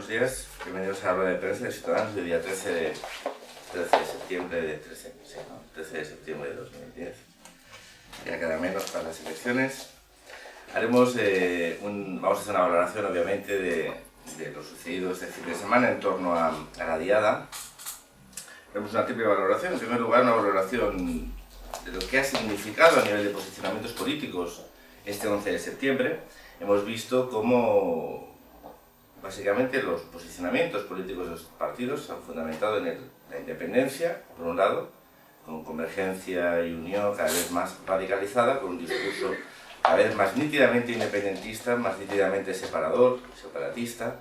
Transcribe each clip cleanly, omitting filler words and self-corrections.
buenos días. Bienvenidos a la rueda de prensa de Ciudadanos del día 13 de septiembre de 13 de septiembre de 2010. Ya queda menos para las elecciones. Vamos a hacer una valoración, obviamente, de lo sucedido este fin de semana en torno a la diada. Haremos una triple valoración. En primer lugar, una valoración de lo que ha significado a nivel de posicionamientos políticos este 11 de septiembre. Hemos visto cómo básicamente los posicionamientos políticos de los partidos se han fundamentado en la independencia, por un lado, con Convergencia y Unión cada vez más radicalizada, con un discurso cada vez más nítidamente independentista, más nítidamente separatista,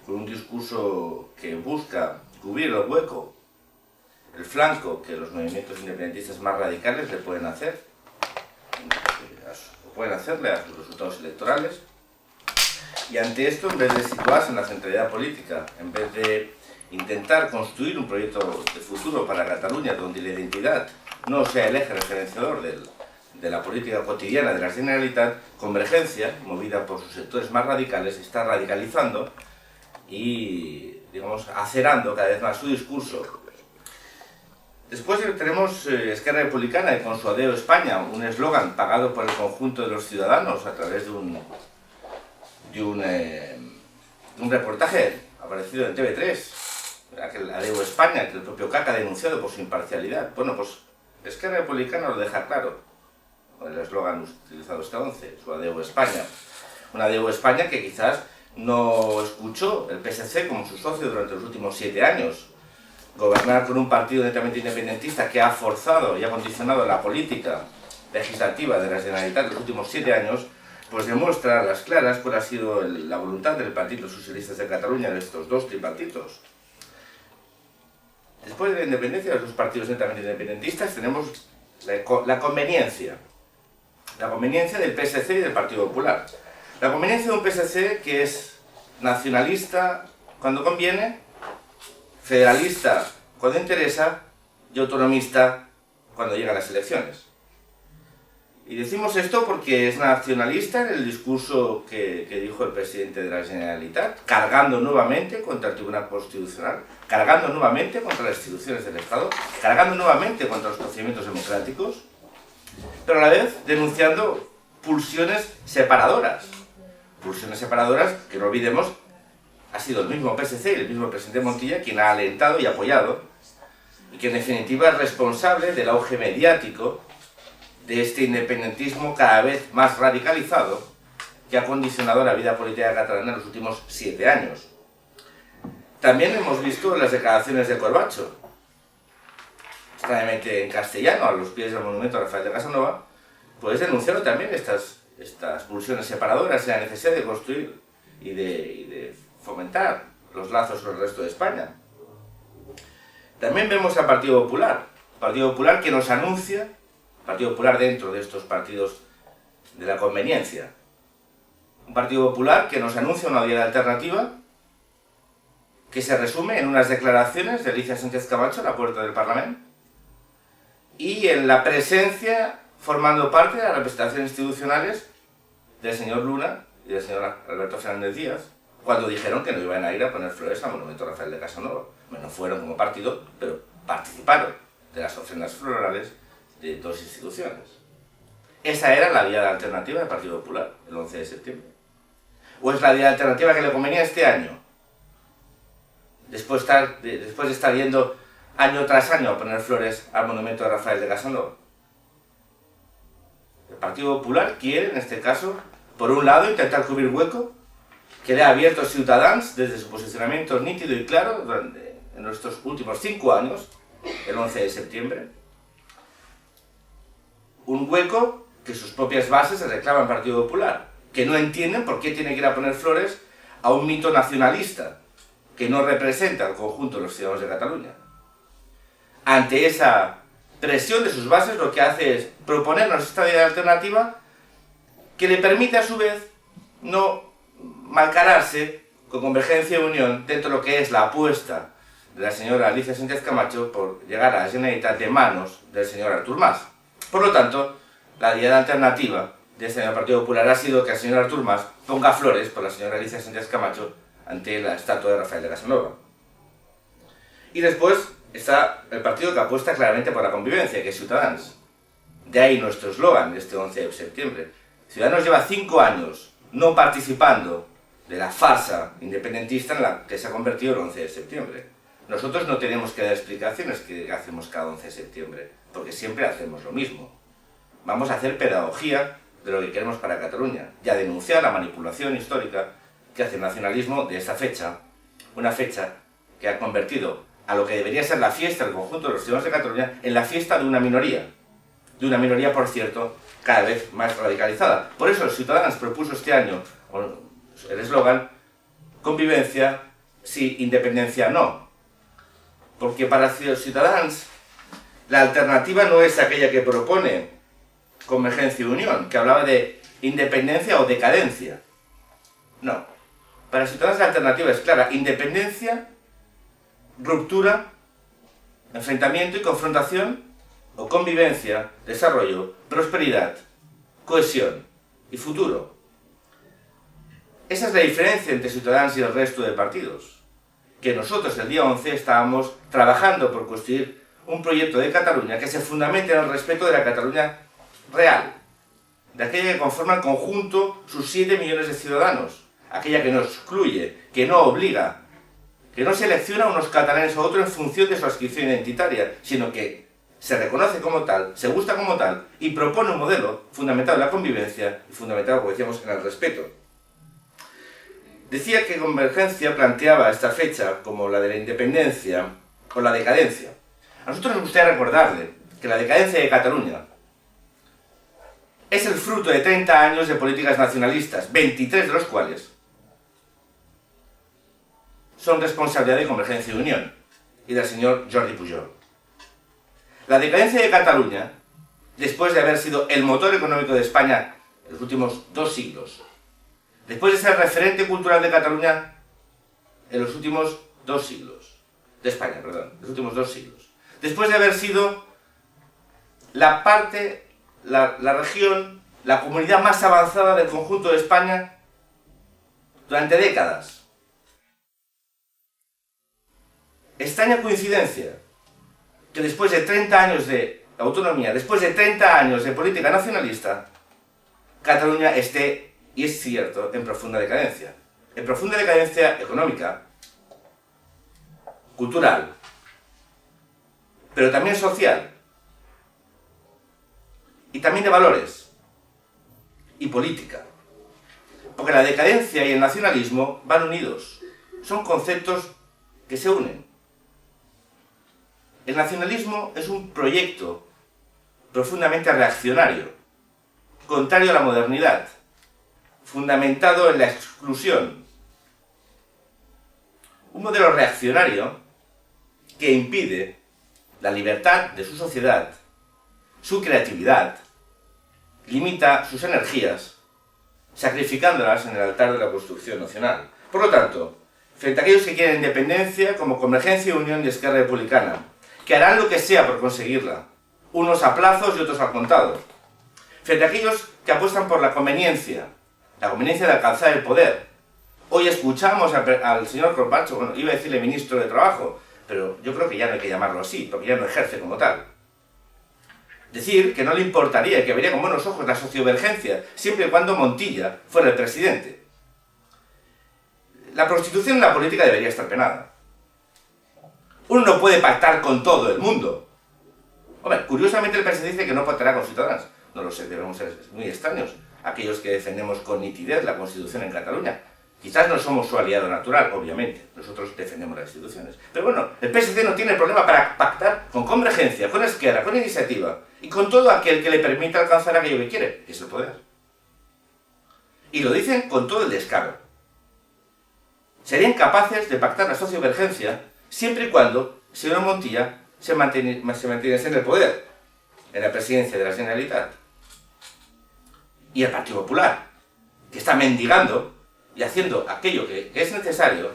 con un discurso que busca cubrir el hueco, el flanco que los movimientos independentistas más radicales le pueden hacerle a sus resultados electorales. Y ante esto, en vez de situarse en la centralidad política, en vez de intentar construir un proyecto de futuro para Cataluña donde la identidad no sea el eje referenciador de la política cotidiana de la Generalitat, Convergencia, movida por sus sectores más radicales, está radicalizando y, digamos, acerando cada vez más su discurso. Después tenemos Esquerra Republicana, con su Adeu España, un eslogan pagado por el conjunto de los ciudadanos a través de un reportaje aparecido en TV3, aquel Adeu España, que el propio CAC ha denunciado por su imparcialidad. Bueno, pues Esquerra Republicana lo deja claro, con el eslogan utilizado este 11, su Adeu España. Un Adeu España que quizás no escuchó el PSC como su socio durante los últimos 7 años. Gobernar con un partido netamente independentista que ha forzado y ha condicionado la política legislativa de la Generalitat en los últimos 7 años, pues demuestra a las claras cuál ha sido la voluntad del Partido Socialista de Cataluña de estos dos tripartitos. Después de la independencia de los partidos netamente independentistas tenemos la conveniencia del PSC y del Partido Popular. La conveniencia de un PSC que es nacionalista cuando conviene, federalista cuando interesa y autonomista cuando llegan las elecciones. Y decimos esto porque es nacionalista en el discurso que dijo el presidente de la Generalitat, cargando nuevamente contra el Tribunal Constitucional, cargando nuevamente contra las instituciones del Estado, cargando nuevamente contra los procedimientos democráticos, pero a la vez denunciando pulsiones separadoras. Pulsiones separadoras que, no olvidemos, ha sido el mismo PSC y el mismo presidente Montilla quien ha alentado y apoyado, y que en definitiva es responsable del auge mediático de este independentismo cada vez más radicalizado que ha condicionado la vida política catalana en los últimos 7 años. También hemos visto las declaraciones de Corbacho, extrañamente en castellano, a los pies del monumento a Rafael de Casanova, pues denunciaron también estas pulsiones separadoras y la necesidad de construir y de fomentar los lazos con el resto de España. También vemos al Partido Popular que nos anuncia, Partido Popular dentro de estos partidos de la conveniencia, un Partido Popular que nos anuncia una vía alternativa que se resume en unas declaraciones de Alicia Sánchez Camacho a la puerta del Parlamento y en la presencia, formando parte de las representaciones institucionales del señor Luna y del señor Alberto Fernández Díaz, cuando dijeron que no iban a ir a poner flores al monumento a Rafael de Casanova. No fueron como partido, pero participaron de las ofrendas florales de dos instituciones. Esa era la vía alternativa del Partido Popular, el 11 de septiembre. ¿O es la vía alternativa que le convenía este año? Después de estar yendo año tras año a poner flores al monumento de Rafael de Casanova. El Partido Popular quiere, en este caso, por un lado, intentar cubrir hueco que le ha abierto a Ciutadans desde su posicionamiento nítido y claro en nuestros últimos 5 años, el 11 de septiembre. Un hueco que sus propias bases se reclaman al Partido Popular, que no entienden por qué tiene que ir a poner flores a un mito nacionalista que no representa al conjunto de los ciudadanos de Cataluña. Ante esa presión de sus bases, lo que hace es proponernos esta vía alternativa que le permite a su vez no malcararse con Convergencia y Unión dentro de lo que es la apuesta de la señora Alicia Sánchez Camacho por llegar a la Generalitat de manos del señor Artur Mas. Por lo tanto, la vía alternativa de este Partido Popular ha sido que el señor Artur Mas ponga flores por la señora Alicia Sánchez Camacho ante la estatua de Rafael de Casanova. Y después está el partido que apuesta claramente por la convivencia, que es Ciudadanos. De ahí nuestro eslogan este 11 de septiembre. Ciudadanos lleva 5 años no participando de la farsa independentista en la que se ha convertido el 11 de septiembre. Nosotros no tenemos que dar explicaciones que hacemos cada 11 de septiembre, porque siempre hacemos lo mismo. Vamos a hacer pedagogía de lo que queremos para Cataluña y a denunciar la manipulación histórica que hace el nacionalismo de esta fecha, una fecha que ha convertido a lo que debería ser la fiesta del conjunto de los ciudadanos de Cataluña en la fiesta de una minoría, por cierto, cada vez más radicalizada. Por eso Ciudadanos propuso este año el eslogan convivencia sí, independencia no, porque para Ciudadanos la alternativa no es aquella que propone Convergencia y Unión, que hablaba de independencia o decadencia. No. Para Ciudadanos la alternativa es clara: independencia, ruptura, enfrentamiento y confrontación, o convivencia, desarrollo, prosperidad, cohesión y futuro. Esa es la diferencia entre Ciudadanos y el resto de partidos. Que nosotros el día 11 estábamos trabajando por construir un proyecto de Cataluña que se fundamente en el respeto de la Cataluña real, de aquella que conforma el conjunto sus 7 millones de ciudadanos, aquella que no excluye, que no obliga, que no selecciona a unos catalanes a otros en función de su adscripción identitaria, sino que se reconoce como tal, se gusta como tal y propone un modelo fundamentado en la convivencia y fundamentado, como decíamos, en el respeto. Decía que Convergencia planteaba esta fecha como la de la independencia o la decadencia. A nosotros nos gustaría recordarle que la decadencia de Cataluña es el fruto de 30 años de políticas nacionalistas, 23 de los cuales son responsabilidad de Convergencia y Unión y del señor Jordi Pujol. La decadencia de Cataluña, después de haber sido el motor económico de España en los últimos 2 siglos, después de ser referente cultural de Cataluña en los últimos 2 siglos, de España, perdón, los últimos 2 siglos, después de haber sido la parte, la región, la comunidad más avanzada del conjunto de España durante décadas. Extraña coincidencia que después de 30 años de autonomía, después de 30 años de política nacionalista, Cataluña esté, y es cierto, en profunda decadencia. En profunda decadencia económica, cultural, pero también social, y también de valores, y política. Porque la decadencia y el nacionalismo van unidos, son conceptos que se unen. El nacionalismo es un proyecto profundamente reaccionario, contrario a la modernidad, fundamentado en la exclusión. Un modelo reaccionario que impide la libertad de su sociedad, su creatividad, limita sus energías, sacrificándolas en el altar de la construcción nacional. Por lo tanto, frente a aquellos que quieren independencia, como Convergencia, Unión y Esquerra Republicana, que harán lo que sea por conseguirla, unos a plazos y otros al contado, frente a aquellos que apuestan por la conveniencia de alcanzar el poder. Hoy escuchamos al señor Corbacho, bueno, iba a decirle ministro de Trabajo, pero yo creo que ya no hay que llamarlo así, porque ya no ejerce como tal. Decir que no le importaría y que vería con buenos ojos la sociovergencia, siempre y cuando Montilla fuera el presidente. La prostitución en la política debería estar penada. Uno no puede pactar con todo el mundo. Hombre, curiosamente el presidente dice que no pactará con Ciudadanos. No lo sé, debemos ser muy extraños aquellos que defendemos con nitidez la Constitución en Cataluña. Quizás no somos su aliado natural, obviamente. Nosotros defendemos las instituciones. Pero bueno, el PSC no tiene problema para pactar con Convergencia, con Esquerra, con Iniciativa y con todo aquel que le permita alcanzar aquello que quiere, que es el poder. Y lo dicen con todo el descaro. Serían capaces de pactar la sociovergencia siempre y cuando el señor Montilla se mantuviese en el poder, en la presidencia de la Generalitat. Y el Partido Popular, que está mendigando y haciendo aquello que es necesario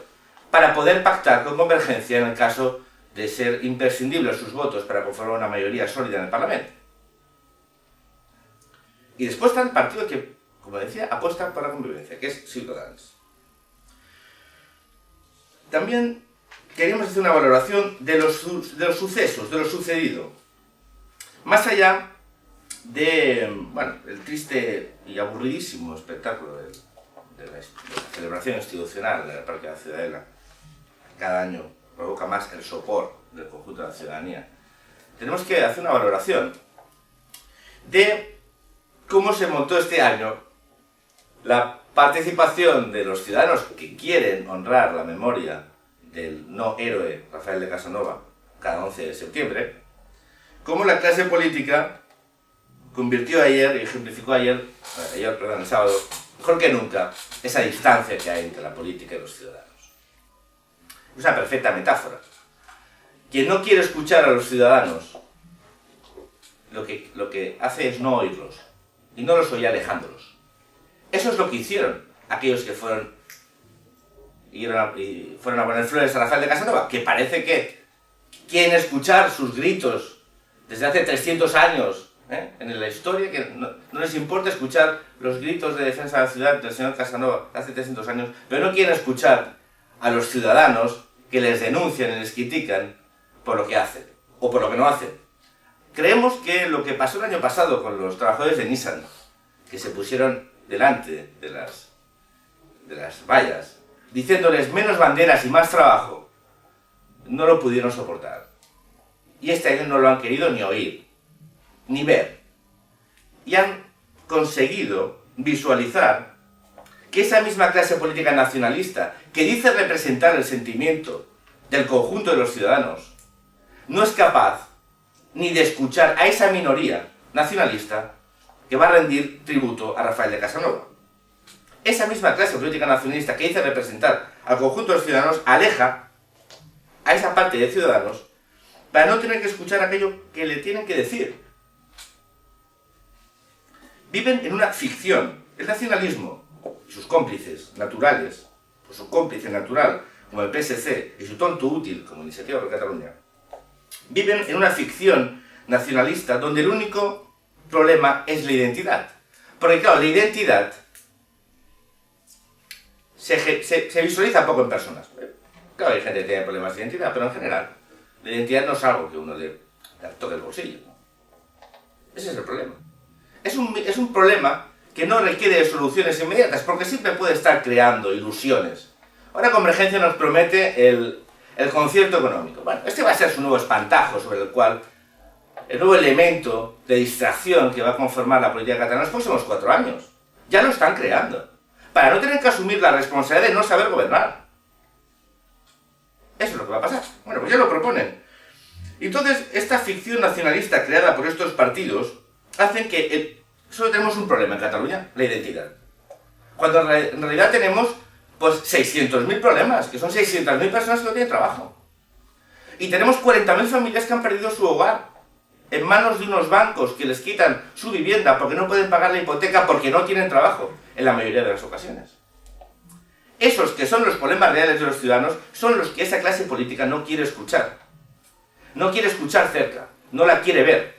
para poder pactar con Convergencia en el caso de ser imprescindibles sus votos para conformar una mayoría sólida en el Parlamento. Y después está el partido que, como decía, apuesta por la convivencia, que es Ciudadanos. También queríamos hacer una valoración de los sucesos, de lo sucedido. Más allá de, bueno, el triste y aburridísimo espectáculo de la celebración institucional del Parque de la Ciudadela, cada año provoca más el sopor del conjunto de la ciudadanía, tenemos que hacer una valoración de cómo se montó este año la participación de los ciudadanos que quieren honrar la memoria del no héroe Rafael de Casanova cada 11 de septiembre, cómo la clase política convirtió ayer, y ejemplificó el sábado, mejor que nunca, esa distancia que hay entre la política y los ciudadanos. Es una perfecta metáfora. Quien no quiere escuchar a los ciudadanos, lo que hace es no oírlos, y no los oye alejándolos. Eso es lo que hicieron aquellos que fueron a poner flores a Rafael de Casanova, que parece que quieren escuchar sus gritos desde hace 300 años, en la historia, que no les importa escuchar los gritos de defensa de la ciudad del señor Casanova de hace 300 años, pero no quieren escuchar a los ciudadanos que les denuncian y les critican por lo que hacen, o por lo que no hacen. Creemos que lo que pasó el año pasado con los trabajadores de Nissan, que se pusieron delante de las vallas, diciéndoles menos banderas y más trabajo, no lo pudieron soportar. Y este año no lo han querido ni oír, ni ver. Y han conseguido visualizar que esa misma clase política nacionalista, que dice representar el sentimiento del conjunto de los ciudadanos, no es capaz ni de escuchar a esa minoría nacionalista que va a rendir tributo a Rafael de Casanova. Esa misma clase política nacionalista que dice representar al conjunto de los ciudadanos aleja a esa parte de ciudadanos para no tener que escuchar aquello que le tienen que decir. Viven en una ficción. El nacionalismo y sus cómplices naturales, o su cómplice natural como el PSC y su tonto útil como Iniciativa por Cataluña, viven en una ficción nacionalista donde el único problema es la identidad. Porque claro, la identidad se visualiza poco en personas. Claro, hay gente que tiene problemas de identidad, pero en general, la identidad no es algo que uno le toque el bolsillo. Ese es el problema. Es un problema que no requiere soluciones inmediatas, porque siempre puede estar creando ilusiones. Ahora Convergencia nos promete el concierto económico. Bueno, este va a ser su nuevo espantajo sobre el cual, el nuevo elemento de distracción que va a conformar la política catalana en los próximos 4 años. Ya lo están creando, para no tener que asumir la responsabilidad de no saber gobernar. Eso es lo que va a pasar. Bueno, pues ya lo proponen. Entonces, esta ficción nacionalista creada por estos partidos hacen que solo tenemos un problema en Cataluña, la identidad. Cuando en realidad tenemos pues 600.000 problemas, que son 600.000 personas que no tienen trabajo. Y tenemos 40.000 familias que han perdido su hogar en manos de unos bancos que les quitan su vivienda porque no pueden pagar la hipoteca porque no tienen trabajo, en la mayoría de las ocasiones. Esos que son los problemas reales de los ciudadanos son los que esa clase política no quiere escuchar. No quiere escuchar cerca, no la quiere ver,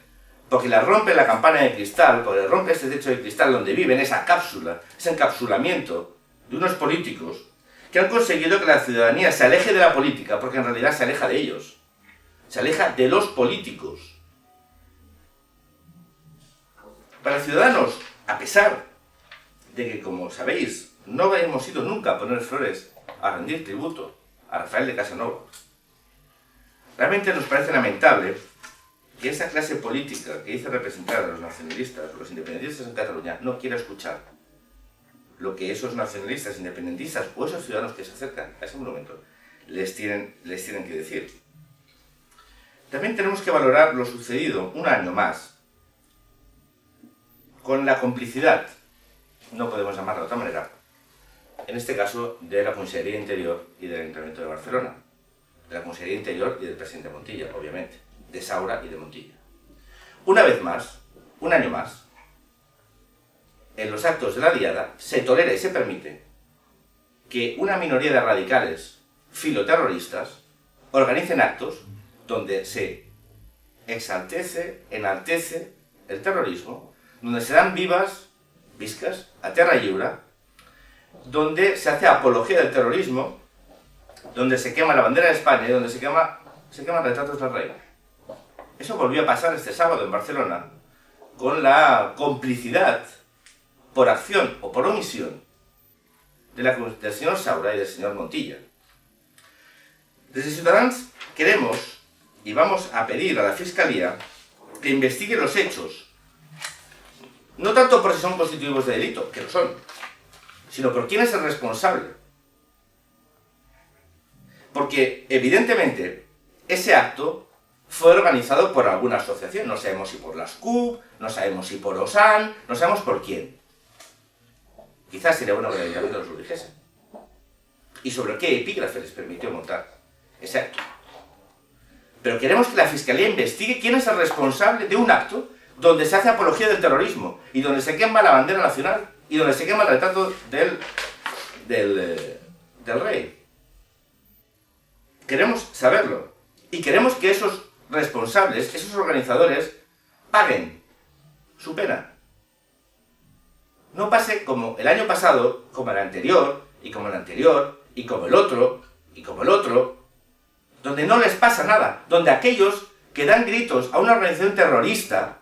porque la rompe la campana de cristal, porque rompe ese techo de cristal donde viven, esa cápsula, ese encapsulamiento de unos políticos que han conseguido que la ciudadanía se aleje de la política, porque en realidad se aleja de ellos, se aleja de los políticos. Para los ciudadanos, a pesar de que, como sabéis, no hemos ido nunca a poner flores a rendir tributo a Rafael de Casanova, realmente nos parece lamentable que esa clase política que dice representar a los nacionalistas, a los independentistas en Cataluña, no quiera escuchar lo que esos nacionalistas, independentistas o esos ciudadanos que se acercan a ese monumento les tienen que decir. También tenemos que valorar lo sucedido un año más con la complicidad, no podemos llamarla de otra manera, en este caso de la Consellería de Interior y del Ayuntamiento de Barcelona, de la Consellería de Interior y del presidente Montilla, obviamente, de Saura y de Montilla. Una vez más, un año más, en los actos de la Diada se tolera y se permite que una minoría de radicales filoterroristas organicen actos donde se enaltece el terrorismo, donde se dan viscas a terra lliure, donde se hace apología del terrorismo donde se quema la bandera de España y donde se queman retratos del rey. Eso volvió a pasar este sábado en Barcelona, con la complicidad, por acción o por omisión, del señor Saura y del señor Montilla. Desde Ciudadanos queremos y vamos a pedir a la Fiscalía que investigue los hechos, no tanto por si son constitutivos de delito, que lo son, sino por quién es el responsable. Porque, evidentemente, ese acto fue organizado por alguna asociación. No sabemos si por las CUP, no sabemos si por OSAN, no sabemos por quién. Quizás sería bueno que el Ayuntamiento nos lo dijese. ¿Y sobre qué epígrafe les permitió montar ese acto? Pero queremos que la Fiscalía investigue quién es el responsable de un acto donde se hace apología del terrorismo y donde se quema la bandera nacional y donde se quema el retrato del rey. Queremos saberlo. Y queremos que esos responsables, esos organizadores, paguen su pena. No pase como el año pasado, como el anterior, y como el anterior, y como el otro, y como el otro, donde no les pasa nada, donde aquellos que dan gritos a una organización terrorista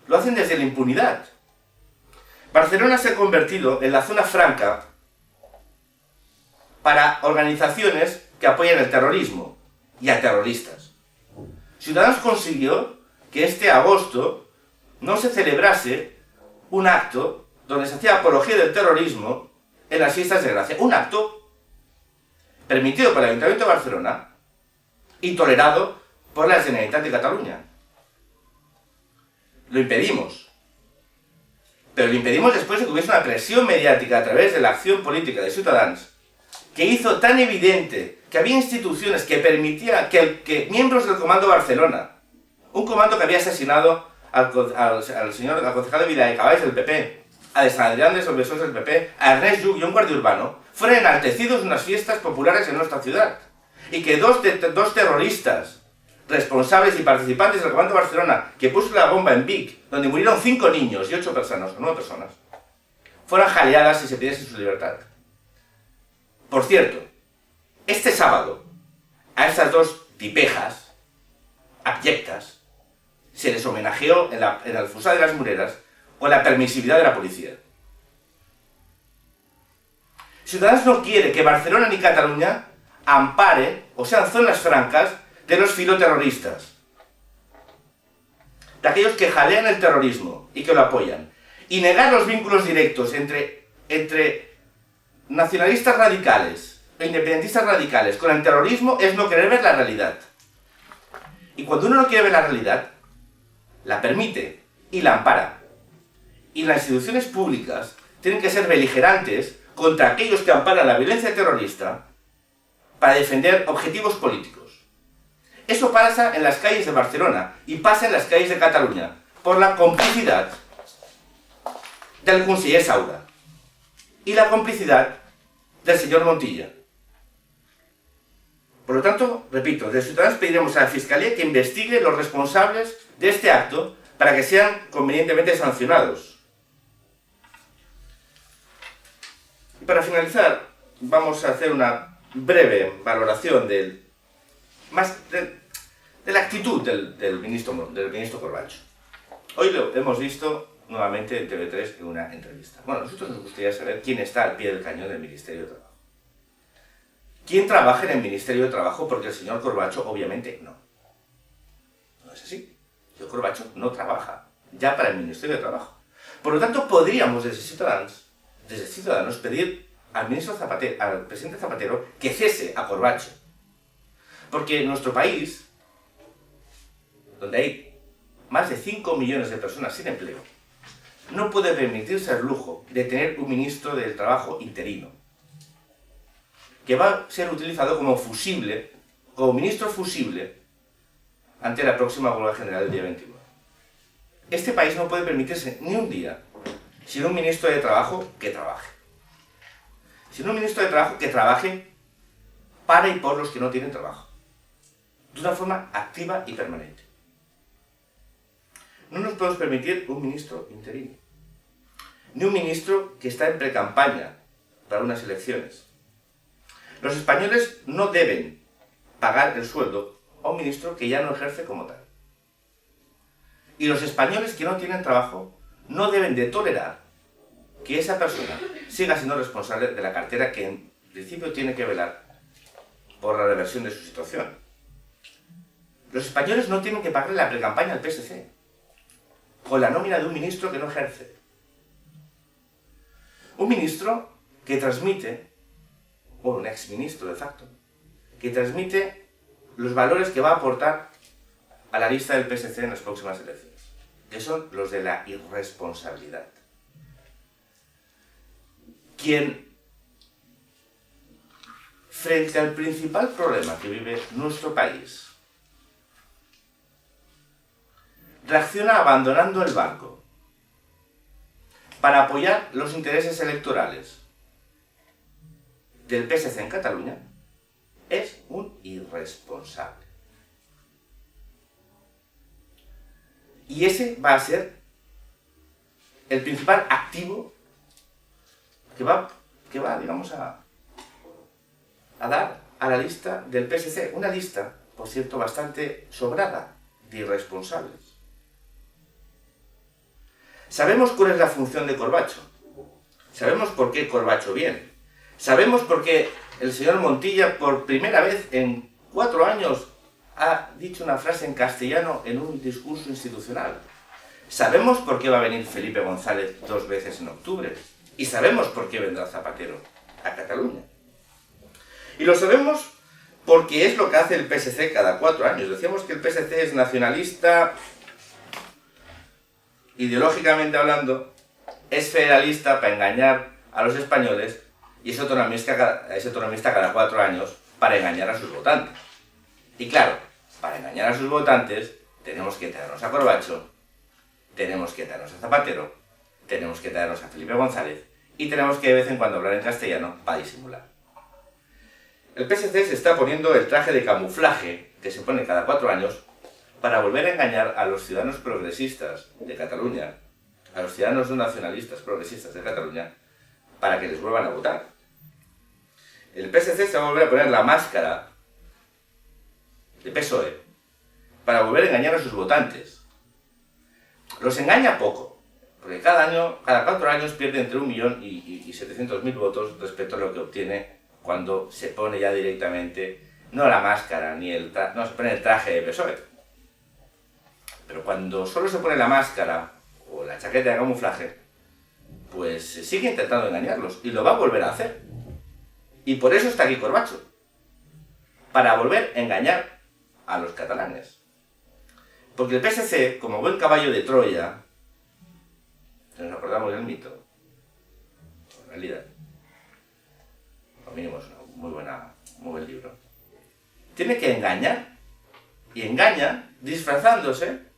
lo hacen desde la impunidad. Barcelona se ha convertido en la zona franca para organizaciones que apoyan el terrorismo y a terroristas. Ciudadanos consiguió que este agosto no se celebrase un acto donde se hacía apología del terrorismo en las fiestas de Gracia. Un acto permitido por el Ayuntamiento de Barcelona y tolerado por la Generalitat de Cataluña. Lo impedimos. Pero lo impedimos después de que hubiese una presión mediática a través de la acción política de Ciudadanos que hizo tan evidente que había instituciones que permitían que miembros del Comando Barcelona, un comando que había asesinado al concejal de Viladecavalls del PP, a de Sant Adrián de Solbesós del PP, a Ernest Lluch y a un guardia urbano, fueron enaltecidos en unas fiestas populares en nuestra ciudad. Y que dos terroristas responsables y participantes del Comando Barcelona que puso la bomba en Vic, donde murieron 5 niños y 8 personas, o 9 personas, fueran jaleadas y se pidiese su libertad. Por cierto, este sábado, a estas dos tipejas abyectas se les homenajeó en el Fossar de las Mureras con la permisividad de la policía. Ciudadanos no quiere que Barcelona ni Cataluña ampare o sean zonas francas de los filoterroristas, de aquellos que jalean el terrorismo y que lo apoyan. Y negar los vínculos directos entre nacionalistas radicales o independentistas radicales con el terrorismo es no querer ver la realidad. Y cuando uno no quiere ver la realidad, la permite y la ampara. Y las instituciones públicas tienen que ser beligerantes contra aquellos que amparan la violencia terrorista para defender objetivos políticos. Eso pasa en las calles de Barcelona y pasa en las calles de Cataluña por la complicidad del conseller Saura y la complicidad del señor Montilla. Por lo tanto, repito, desde Ciudadanos pediremos a la Fiscalía que investigue los responsables de este acto para que sean convenientemente sancionados. Y para finalizar, vamos a hacer una breve valoración de la actitud del ministro Corbacho. Hoy lo hemos visto nuevamente en TV3 en una entrevista. Bueno, a nosotros nos gustaría saber quién está al pie del cañón del Ministerio de Trabajo. ¿Quién trabaja en el Ministerio de Trabajo? Porque el señor Corbacho obviamente no. No es así. El señor Corbacho no trabaja ya para el Ministerio de Trabajo. Por lo tanto, podríamos desde Ciudadanos pedir al ministro Zapatero, al presidente Zapatero, que cese a Corbacho. Porque en nuestro país, donde hay más de 5 millones de personas sin empleo, no puede permitirse el lujo de tener un ministro del Trabajo interino, que va a ser utilizado como fusible, como ministro fusible, ante la próxima huelga general del día 21. Este país no puede permitirse ni un día sin un ministro de Trabajo que trabaje. Sin un ministro de Trabajo que trabaje para y por los que no tienen trabajo, de una forma activa y permanente. No nos podemos permitir un ministro interino, ni un ministro que está en precampaña para unas elecciones. Los españoles no deben pagar el sueldo a un ministro que ya no ejerce como tal. Y los españoles que no tienen trabajo no deben de tolerar que esa persona siga siendo responsable de la cartera que en principio tiene que velar por la reversión de su situación. Los españoles no tienen que pagarle la precampaña al PSC con la nómina de un ministro que no ejerce. Un ministro que transmite, o un exministro de facto, que transmite los valores que va a aportar a la lista del PSC en las próximas elecciones, que son los de la irresponsabilidad. Quien, frente al principal problema que vive nuestro país, reacciona abandonando el barco para apoyar los intereses electorales del PSC en Cataluña, es un irresponsable. Y ese va a ser el principal activo que va digamos, a dar a la lista del PSC. Una lista, por cierto, bastante sobrada de irresponsables. Sabemos cuál es la función de Corbacho. Sabemos por qué Corbacho viene. Sabemos por qué el señor Montilla, por primera vez en 4 años, ha dicho una frase en castellano en un discurso institucional. Sabemos por qué va a venir Felipe González 2 veces en octubre. Y sabemos por qué vendrá Zapatero a Cataluña. Y lo sabemos porque es lo que hace el PSC cada 4 años. Decíamos que el PSC es nacionalista, ideológicamente hablando, es federalista para engañar a los españoles y es autonomista cada 4 años para engañar a sus votantes. Y claro, para engañar a sus votantes tenemos que traernos a Corbacho, tenemos que traernos a Zapatero, tenemos que traernos a Felipe González y tenemos que de vez en cuando hablar en castellano para disimular. El PSC se está poniendo el traje de camuflaje que se pone cada 4 años para volver a engañar a los ciudadanos progresistas de Cataluña, a los ciudadanos no nacionalistas progresistas de Cataluña, para que les vuelvan a votar. El PSC se va a volver a poner la máscara de PSOE para volver a engañar a sus votantes. Los engaña poco, porque cada 4 años pierde entre 1 millón y 700.000 votos respecto a lo que obtiene cuando se pone ya directamente, no la máscara, no se pone el traje de PSOE. Pero cuando solo se pone la máscara o la chaqueta de camuflaje, pues se sigue intentando engañarlos y lo va a volver a hacer. Y por eso está aquí Corbacho, para volver a engañar a los catalanes. Porque el PSC, como buen caballo de Troya, si nos acordamos del mito, en realidad, lo mínimo es un muy buen libro, tiene que engañar, y engaña disfrazándose.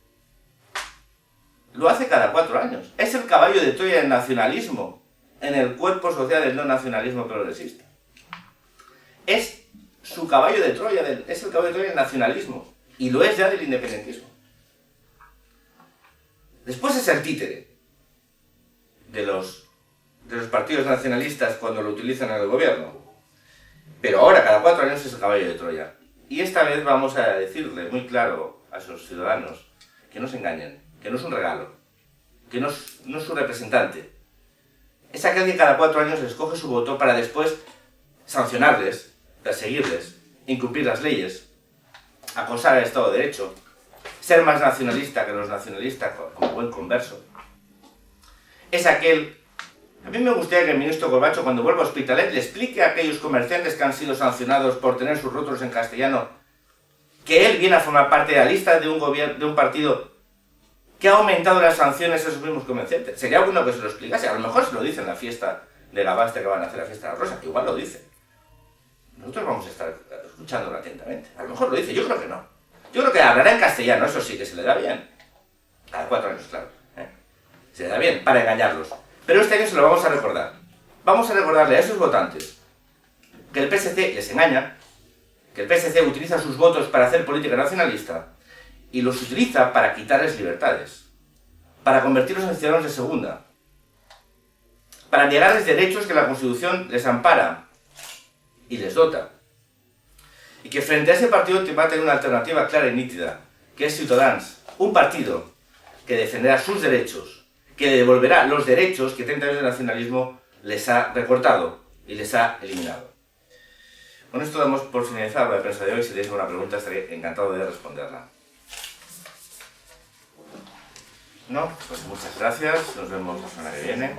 Lo hace cada 4 años. Es el caballo de Troya del nacionalismo en el cuerpo social del no nacionalismo progresista. Es su caballo de Troya, es el caballo de Troya del nacionalismo. Y lo es ya del independentismo. Después es el títere de los partidos nacionalistas cuando lo utilizan en el gobierno. Pero ahora, cada 4 años, es el caballo de Troya. Y esta vez vamos a decirle muy claro a sus ciudadanos que no se engañen, que no es un regalo, que no es su representante. Es aquel que cada 4 años escoge su voto para después sancionarles, perseguirles, incumplir las leyes, acosar al Estado de Derecho, ser más nacionalista que los nacionalistas como buen converso. Es aquel... A mí me gustaría que el ministro Corbacho, cuando vuelva a Hospitalet, le explique a aquellos comerciantes que han sido sancionados por tener sus rótulos en castellano que él viene a formar parte de la lista de un partido que ha aumentado las sanciones a esos mismos comerciantes. Sería bueno que se lo explicase. A lo mejor se lo dice en la fiesta de Gabaste que van a hacer la fiesta de la Rosa, que igual lo dice. Nosotros vamos a estar escuchándolo atentamente. A lo mejor lo dice, yo creo que no. Yo creo que hablará en castellano, eso sí, que se le da bien. Cada 4 años, claro. Se le da bien, para engañarlos. Pero este año se lo vamos a recordar. Vamos a recordarle a esos votantes que el PSC les engaña, que el PSC utiliza sus votos para hacer política nacionalista y los utiliza para quitarles libertades, para convertirlos en ciudadanos de segunda, para negarles derechos que la Constitución les ampara y les dota. Y que frente a ese partido va a tener una alternativa clara y nítida, que es Ciutadans, un partido que defenderá sus derechos, que le devolverá los derechos que 30 años de nacionalismo les ha recortado y les ha eliminado. Con esto damos por finalizada la prensa de hoy. Si tenéis alguna pregunta, estaré encantado de responderla. ¿No? Pues muchas gracias. Nos vemos la semana que viene.